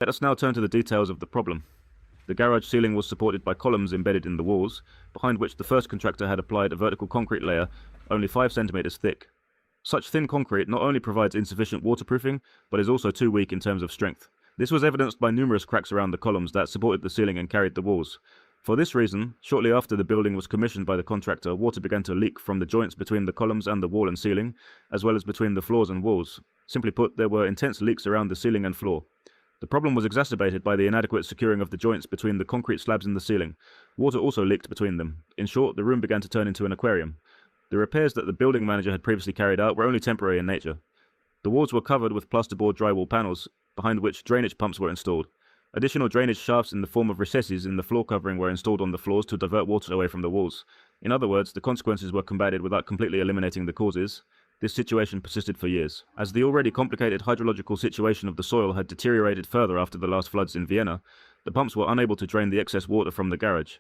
Let us now turn to the details of the problem. The garage ceiling was supported by columns embedded in the walls, behind which the first contractor had applied a vertical concrete layer only 5 centimeters thick. Such thin concrete not only provides insufficient waterproofing, but is also too weak in terms of strength. This was evidenced by numerous cracks around the columns that supported the ceiling and carried the walls. For this reason, shortly after the building was commissioned by the contractor, water began to leak from the joints between the columns and the wall and ceiling, as well as between the floors and walls. Simply put, there were intense leaks around the ceiling and floor. The problem was exacerbated by the inadequate securing of the joints between the concrete slabs in the ceiling. Water also leaked between them. In short, the room began to turn into an aquarium. The repairs that the building manager had previously carried out were only temporary in nature. The walls were covered with plasterboard drywall panels, behind which drainage pumps were installed. Additional drainage shafts in the form of recesses in the floor covering were installed on the floors to divert water away from the walls. In other words, the consequences were combated without completely eliminating the causes. This situation persisted for years. As the already complicated hydrological situation of the soil had deteriorated further after the last floods in Vienna, the pumps were unable to drain the excess water from the garage.